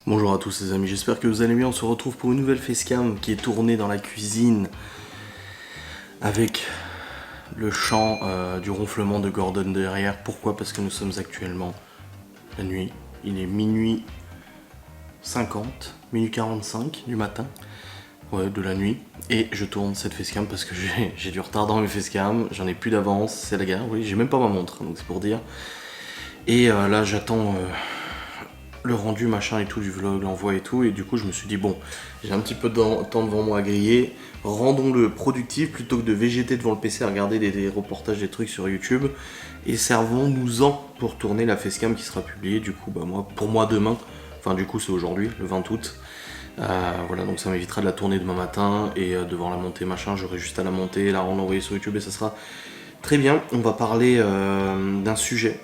Bonjour à tous les amis, j'espère que vous allez bien. On se retrouve pour une nouvelle facecam qui est tournée dans la cuisine avec le chant du ronflement de Gordon derrière. Pourquoi? Parce que nous sommes actuellement la nuit. Il est minuit 50, minuit 45 du matin, ouais, de la nuit. Et je tourne cette facecam parce que j'ai du retard dans mes facecams, j'en ai plus d'avance, c'est la guerre. Oui, j'ai même pas ma montre, donc c'est pour dire. Et là j'attends le rendu machin et tout du vlog, l'envoi et tout, et du coup je me suis dit bon, j'ai un petit peu de temps devant moi à griller, rendons-le productif plutôt que de végéter devant le PC à regarder des reportages, des trucs sur YouTube, et servons-nous-en pour tourner la facecam qui sera publiée du coup pour moi demain, enfin du coup c'est aujourd'hui, le 20 août. Voilà, donc ça m'évitera de la tourner demain matin et devoir la monter machin, j'aurai juste à la monter, la rendre envoyer sur YouTube et ça sera très bien. On va parler d'un sujet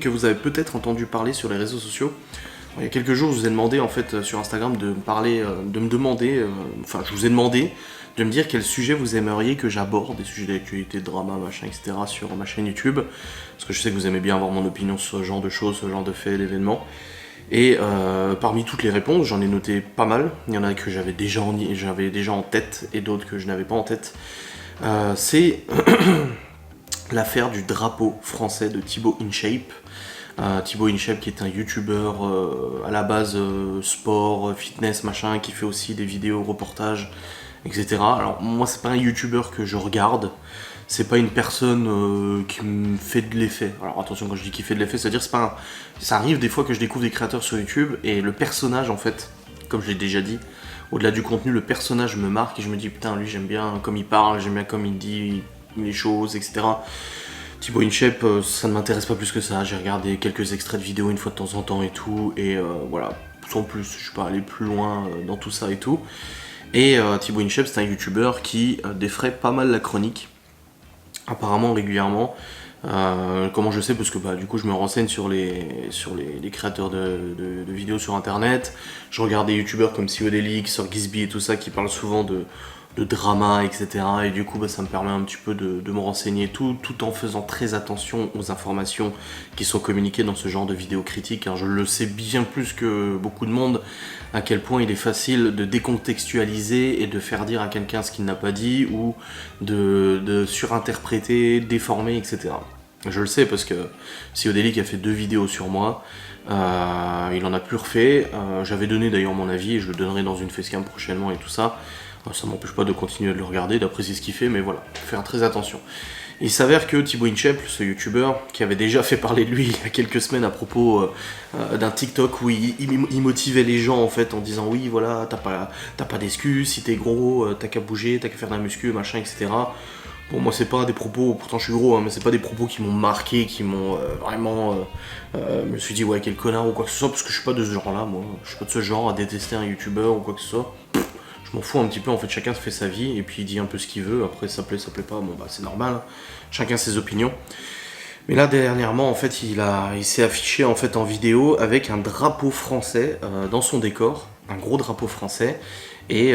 que vous avez peut-être entendu parler sur les réseaux sociaux. Il y a quelques jours, je vous ai demandé en fait sur Instagram de me demander, enfin je vous ai demandé de me dire quel sujet vous aimeriez que j'aborde, des sujets d'actualité, de drama, machin, etc. sur ma chaîne YouTube, parce que je sais que vous aimez bien avoir mon opinion sur ce genre de choses, ce genre de faits, d'événements. Et parmi toutes les réponses, j'en ai noté pas mal. Il y en a que j'avais déjà en tête et d'autres que je n'avais pas en tête. C'est l'affaire du drapeau français de Thibaut InShape. Thibaut InShape qui est un youtubeur à la base sport, fitness, machin, qui fait aussi des vidéos, reportages, etc. Alors moi c'est pas un youtubeur que je regarde, c'est pas une personne qui me fait de l'effet. Alors attention, quand je dis qu'il fait de l'effet, c'est-à-dire ça arrive des fois que je découvre des créateurs sur YouTube et le personnage en fait, comme je l'ai déjà dit, au-delà du contenu, le personnage me marque et je me dis putain lui j'aime bien comme il parle, j'aime bien comme il dit les choses, etc. Thibaut InShape, ça ne m'intéresse pas plus que ça, j'ai regardé quelques extraits de vidéos une fois de temps en temps et tout, et voilà, sans plus, je suis pas allé plus loin dans tout ça et tout. Et Thibaut InShape, c'est un youtubeur qui défraie pas mal la chronique, apparemment régulièrement. Comment je sais? Parce que du coup je me renseigne sur les créateurs de vidéos sur internet, je regarde des youtubeurs comme Ciodelix, sur Gizby et tout ça qui parlent souvent de drama, etc. Et du coup ça me permet un petit peu de me renseigner tout en faisant très attention aux informations qui sont communiquées dans ce genre de vidéos critiques, car je le sais bien plus que beaucoup de monde à quel point il est facile de décontextualiser et de faire dire à quelqu'un ce qu'il n'a pas dit ou de surinterpréter, déformer, etc. Je le sais parce que Ciodelix a fait 2 vidéos sur moi, il en a plus refait, j'avais donné d'ailleurs mon avis et je le donnerai dans une facecam prochainement et tout ça. Ça m'empêche pas de continuer de le regarder, d'apprécier ce qu'il fait, mais voilà, faire très attention. Il s'avère que Thibaut InShape, ce youtubeur, qui avait déjà fait parler de lui il y a quelques semaines à propos d'un TikTok où il motivait les gens en fait en disant oui voilà, t'as pas d'excuses, si t'es gros, t'as qu'à bouger, t'as qu'à faire de la muscu, machin, etc. Bon, moi c'est pas des propos, pourtant je suis gros, hein, mais c'est pas des propos qui m'ont marqué, qui m'ont vraiment... je me suis dit ouais quel connard ou quoi que ce soit, parce que je suis pas de ce genre là, moi. Je suis pas de ce genre à détester un youtubeur ou quoi que ce soit. Je m'en fous un petit peu, en fait chacun se fait sa vie et puis il dit un peu ce qu'il veut, après ça plaît pas, bon c'est normal, hein. Chacun ses opinions. Mais là dernièrement en fait il s'est affiché en fait en vidéo avec un drapeau français dans son décor, un gros drapeau français, et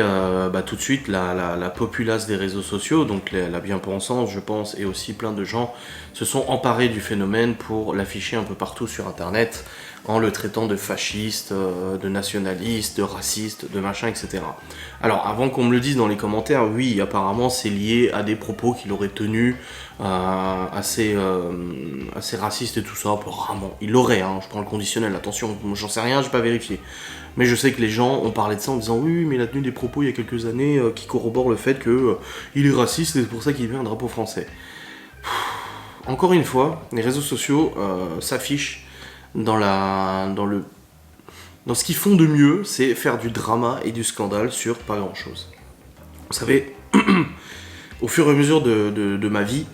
tout de suite la populace des réseaux sociaux, donc la bien-pensance je pense, et aussi plein de gens se sont emparés du phénomène pour l'afficher un peu partout sur internet, en le traitant de fasciste, de nationaliste, de raciste, de machin, etc. Alors avant qu'on me le dise dans les commentaires, oui, apparemment c'est lié à des propos qu'il aurait tenus assez racistes et tout ça, apparemment. Il l'aurait, hein, je prends le conditionnel, attention, j'en sais rien, j'ai pas vérifié. Mais je sais que les gens ont parlé de ça en disant oui, mais il a tenu des propos il y a quelques années qui corroborent le fait qu'il est raciste et c'est pour ça qu'il met un drapeau français. Encore une fois, les réseaux sociaux s'affichent dans ce qu'ils font de mieux, c'est faire du drama et du scandale sur pas grand chose. Vous savez, au fur et à mesure de ma vie,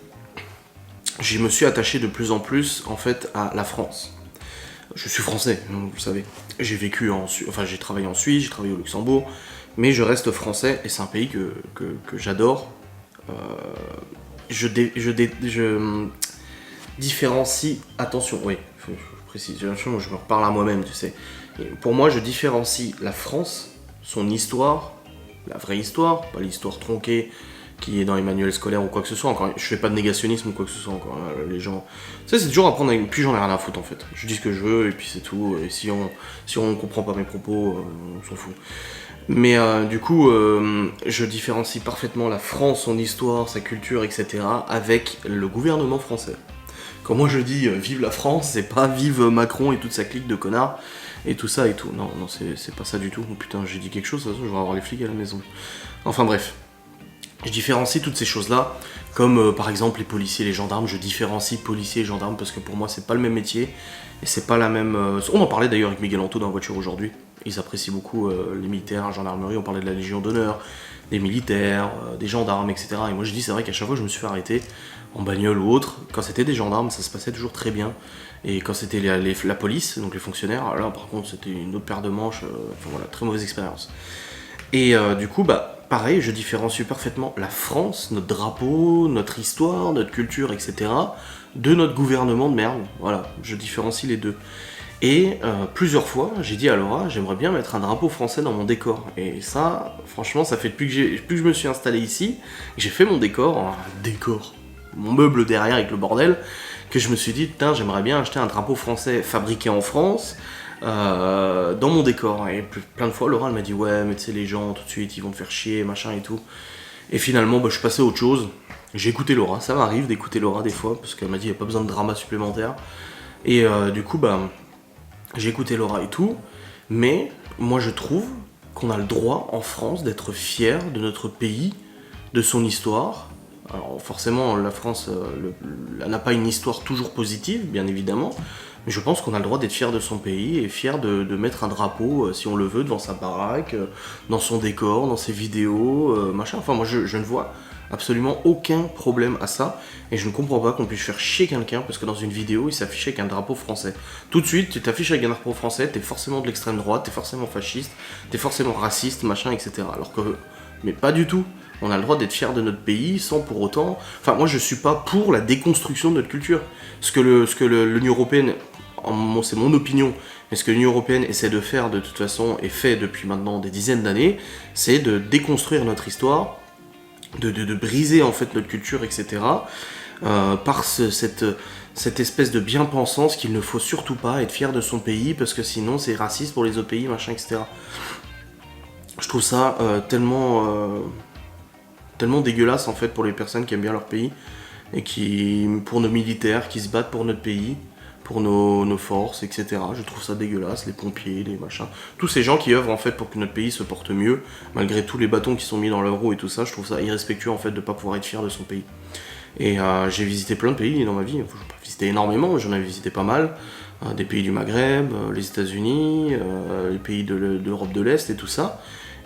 je me suis attaché de plus en plus en fait à la France. Je suis français, vous savez. J'ai j'ai travaillé en Suisse, j'ai travaillé au Luxembourg, mais je reste français et c'est un pays que j'adore. Je différencie, attention, oui, je précise, je me reparle à moi-même, tu sais. Et pour moi, je différencie la France, son histoire, la vraie histoire, pas l'histoire tronquée qui est dans les manuels scolaires ou quoi que ce soit. Encore, je fais pas de négationnisme ou quoi que ce soit. Encore, les gens, ça c'est toujours apprendre. Puis j'en ai rien à foutre en fait. Je dis ce que je veux et puis c'est tout. Et si on comprend pas mes propos, on s'en fout. Mais du coup, je différencie parfaitement la France, son histoire, sa culture, etc. avec le gouvernement français. Quand moi je dis vive la France, c'est pas vive Macron et toute sa clique de connards et tout ça et tout. Non, c'est pas ça du tout. Oh, putain, j'ai dit quelque chose, de toute façon, je vais avoir les flics à la maison. Enfin bref. Je différencie toutes ces choses-là, comme par exemple les policiers et les gendarmes. Je différencie policiers et gendarmes parce que pour moi c'est pas le même métier et c'est pas la même. On en parlait d'ailleurs avec Miguel Anto dans la voiture aujourd'hui. Ils apprécient beaucoup les militaires, la gendarmerie. On parlait de la Légion d'honneur, des militaires, des gendarmes, etc. Et moi je dis c'est vrai qu'à chaque fois je me suis fait arrêter en bagnole ou autre. Quand c'était des gendarmes, ça se passait toujours très bien. Et quand c'était la police, donc les fonctionnaires, là par contre c'était une autre paire de manches. Enfin voilà, très mauvaise expérience. Et du coup, pareil, je différencie parfaitement la France, notre drapeau, notre histoire, notre culture, etc. de notre gouvernement de merde. Voilà, je différencie les deux. Et plusieurs fois, j'ai dit à Laura, j'aimerais bien mettre un drapeau français dans mon décor. Et ça, franchement, ça fait depuis que je me suis installé ici, j'ai fait mon décor, mon meuble derrière avec le bordel, que je me suis dit, putain, j'aimerais bien acheter un drapeau français fabriqué en France, dans mon décor. Et plein de fois, Laura elle m'a dit ouais, mais tu sais, les gens tout de suite ils vont te faire chier, machin et tout. Et finalement, je suis passé à autre chose. J'ai écouté Laura, ça m'arrive d'écouter Laura des fois, parce qu'elle m'a dit il n'y a pas besoin de drama supplémentaire. Et du coup, j'ai écouté Laura et tout. Mais moi je trouve qu'on a le droit en France d'être fier de notre pays, de son histoire. Alors forcément, la France elle n'a pas une histoire toujours positive, bien évidemment. Mais je pense qu'on a le droit d'être fier de son pays et fier de mettre un drapeau, si on le veut, devant sa baraque, dans son décor, dans ses vidéos, machin. Enfin, moi, je ne vois absolument aucun problème à ça. Et je ne comprends pas qu'on puisse faire chier quelqu'un parce que dans une vidéo, il s'affiche avec un drapeau français. Tout de suite, tu t'affiches avec un drapeau français, t'es forcément de l'extrême droite, t'es forcément fasciste, t'es forcément raciste, machin, etc. Alors que... Mais pas du tout. On a le droit d'être fier de notre pays sans pour autant... Enfin, moi, je suis pas pour la déconstruction de notre culture. Ce que l'Union Européenne... c'est mon opinion, mais ce que l'Union Européenne essaie de faire de toute façon, et fait depuis maintenant des dizaines d'années, c'est de déconstruire notre histoire, de briser en fait notre culture, etc. Par cette espèce de bien-pensance qu'il ne faut surtout pas être fier de son pays, parce que sinon c'est raciste pour les autres pays, machin, etc. Je trouve ça tellement dégueulasse en fait pour les personnes qui aiment bien leur pays, et pour nos militaires qui se battent pour notre pays, pour nos forces, etc. Je trouve ça dégueulasse, les pompiers, les machins. Tous ces gens qui œuvrent en fait pour que notre pays se porte mieux, malgré tous les bâtons qui sont mis dans leur roue et tout ça, je trouve ça irrespectueux en fait de pas pouvoir être fier de son pays. Et j'ai visité plein de pays dans ma vie, enfin, je n'ai pas visité énormément, mais j'en ai visité pas mal. Des pays du Maghreb, les États-Unis, les pays de l'Europe de l'Est et tout ça.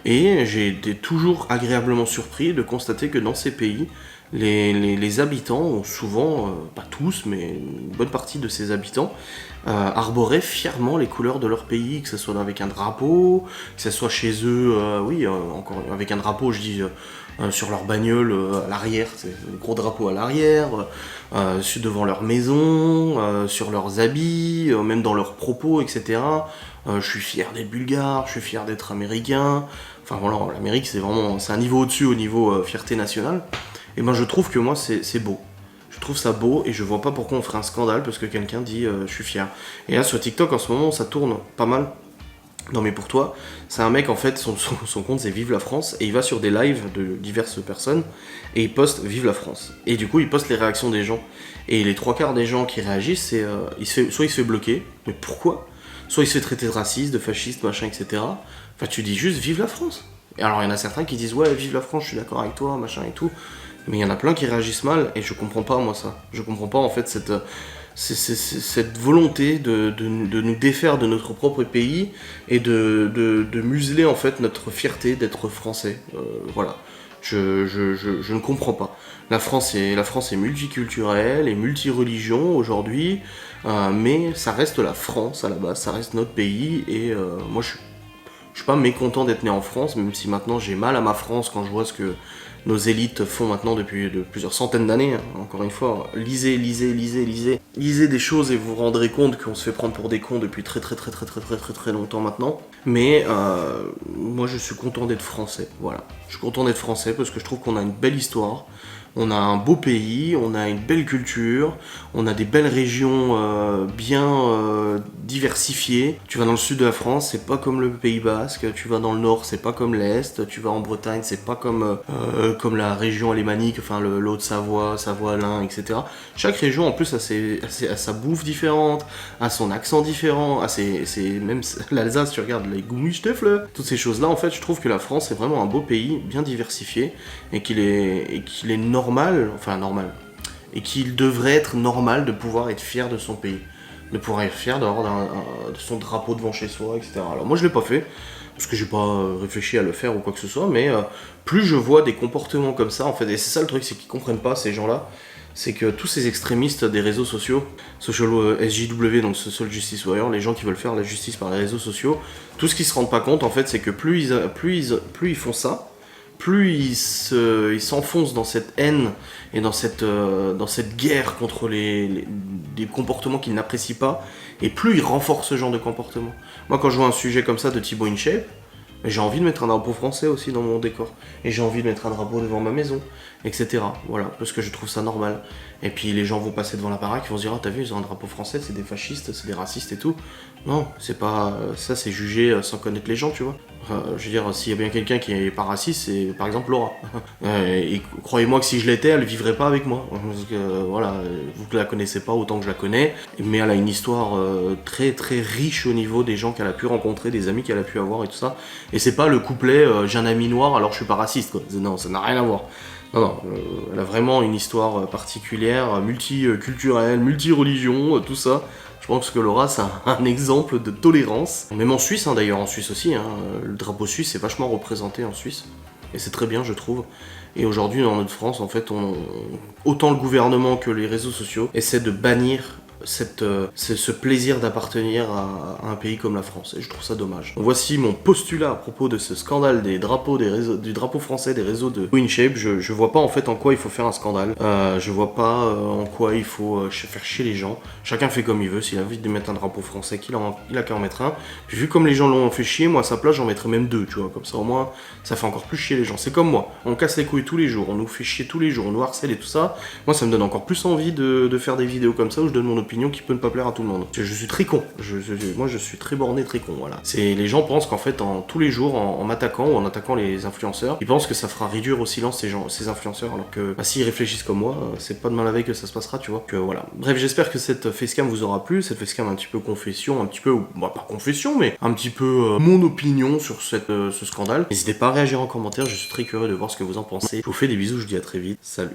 Et j'ai été toujours agréablement surpris de constater que dans ces pays, les habitants ont souvent, pas tous, mais une bonne partie de ces habitants, arboraient fièrement les couleurs de leur pays, que ce soit avec un drapeau, que ce soit chez eux, encore avec un drapeau, je dis, sur leur bagnole à l'arrière, c'est un gros drapeau à l'arrière, devant leur maison, sur leurs habits, même dans leurs propos, etc. Je suis fier d'être bulgare, je suis fier d'être américain. Enfin voilà, l'Amérique c'est un niveau au-dessus au niveau fierté nationale. Et je trouve que moi c'est beau. Je trouve ça beau et je vois pas pourquoi on ferait un scandale parce que quelqu'un dit je suis fier. Et là sur TikTok en ce moment ça tourne pas mal. Non mais pour toi, c'est un mec en fait, son compte c'est Vive la France et il va sur des lives de diverses personnes et il poste Vive la France. Et du coup il poste les réactions des gens. Et les 3/4 des gens qui réagissent, c'est soit il se fait bloquer, mais pourquoi ? Soit il se fait traiter de raciste, de fasciste, machin, etc. Enfin tu dis juste Vive la France. Et alors il y en a certains qui disent ouais Vive la France, je suis d'accord avec toi, machin et tout. Mais il y en a plein qui réagissent mal et je comprends pas moi ça. Je comprends pas en fait cette volonté de nous défaire de notre propre pays et de museler en fait notre fierté d'être français. Voilà. Je ne comprends pas. La France est multiculturelle et multireligion aujourd'hui, mais ça reste la France à la base, ça reste notre pays et moi je suis pas mécontent d'être né en France, même si maintenant j'ai mal à ma France quand je vois ce que nos élites font maintenant depuis plusieurs centaines d'années. Hein. Encore une fois, lisez des choses et vous vous rendrez compte qu'on se fait prendre pour des cons depuis très longtemps maintenant. Mais moi je suis content d'être français, voilà. Je suis content d'être français parce que je trouve qu'on a une belle histoire. On a un beau pays, on a une belle culture, on a des belles régions bien diversifiées. Tu vas dans le sud de la France, c'est pas comme le Pays Basque. Tu vas dans le nord, c'est pas comme l'Est. Tu vas en Bretagne, c'est pas comme la région alémanique, enfin le Haute-Savoie, Savoie-Lin, etc. Chaque région en plus a sa bouffe différente, a son accent différent, même l'Alsace, tu regardes les Gummisteffle, toutes ces choses-là. En fait, je trouve que la France est vraiment un beau pays, bien diversifié, et qu'il est normal, et qu'il devrait être normal de pouvoir être fier de son pays, de pouvoir être fier d'avoir son drapeau devant chez soi, etc. Alors moi je l'ai pas fait, parce que j'ai pas réfléchi à le faire ou quoi que ce soit, mais plus je vois des comportements comme ça, en fait, et c'est ça le truc, c'est qu'ils comprennent pas, ces gens-là, c'est que tous ces extrémistes des réseaux sociaux, SJW, donc Social Justice Warrior, les gens qui veulent faire la justice par les réseaux sociaux, tout ce qu'ils se rendent pas compte, en fait, c'est que plus ils font ça, plus ils s'enfoncent dans cette haine et dans cette guerre contre des comportements qu'ils n'apprécient pas, et plus ils renforcent ce genre de comportement. Moi, quand je vois un sujet comme ça de Thibaut InShape, j'ai envie de mettre un drapeau français aussi dans mon décor, et j'ai envie de mettre un drapeau devant ma maison, etc. Voilà, parce que je trouve ça normal. Et puis les gens vont passer devant la baraque, ils vont se dire, ah t'as vu, ils ont un drapeau français, c'est des fascistes, c'est des racistes et tout. Non, c'est pas ça, c'est jugé sans connaître les gens, tu vois. Je veux dire, s'il y a bien quelqu'un qui est pas raciste, c'est par exemple Laura. Et croyez-moi que si je l'étais, elle vivrait pas avec moi. Parce que voilà, vous ne la connaissez pas autant que je la connais, mais elle a une histoire très riche au niveau des gens qu'elle a pu rencontrer, des amis qu'elle a pu avoir et tout ça. Et c'est pas le couplet j'ai un ami noir alors je suis pas raciste, quoi. Non, ça n'a rien à voir. Non, elle a vraiment une histoire particulière, multiculturelle, multi-religion, tout ça. Je pense que Laura, c'est un exemple de tolérance. Même en Suisse, hein, d'ailleurs, en Suisse aussi, hein, le drapeau suisse est vachement représenté en Suisse. Et c'est très bien, je trouve. Et aujourd'hui, en Notre-France, en fait, autant le gouvernement que les réseaux sociaux essaient de bannir ce plaisir d'appartenir à un pays comme la France, et je trouve ça dommage. Donc voici mon postulat à propos de ce scandale des drapeaux du drapeau français des réseaux de InShape. Je vois pas en fait en quoi il faut faire un scandale, je vois pas en quoi il faut faire chier les gens. Chacun fait comme il veut, s'il a envie de mettre un drapeau français, il a qu'à en mettre un. Puis vu comme les gens l'ont fait chier, moi à sa place j'en mettrais même deux, tu vois, comme ça au moins ça fait encore plus chier les gens. C'est comme moi, on casse les couilles tous les jours, on nous fait chier tous les jours, on nous harcèle et tout ça. Moi ça me donne encore plus envie de faire des vidéos comme ça où je donne mon opinion qui peut ne pas plaire à tout le monde. Je suis très con, moi je suis très borné, très con, voilà. Les gens pensent qu'en fait tous les jours en m'attaquant ou en attaquant les influenceurs, ils pensent que ça fera réduire au silence ces influenceurs, alors que s'ils réfléchissent comme moi, c'est pas demain la veille que ça se passera, tu vois. Que voilà. Bref, j'espère que cette facecam vous aura plu, cette facecam un petit peu confession, un petit peu, bah pas confession, mais un petit peu mon opinion sur ce scandale. N'hésitez pas à réagir en commentaire, je suis très curieux de voir ce que vous en pensez. Je vous fais des bisous, je vous dis à très vite, salut.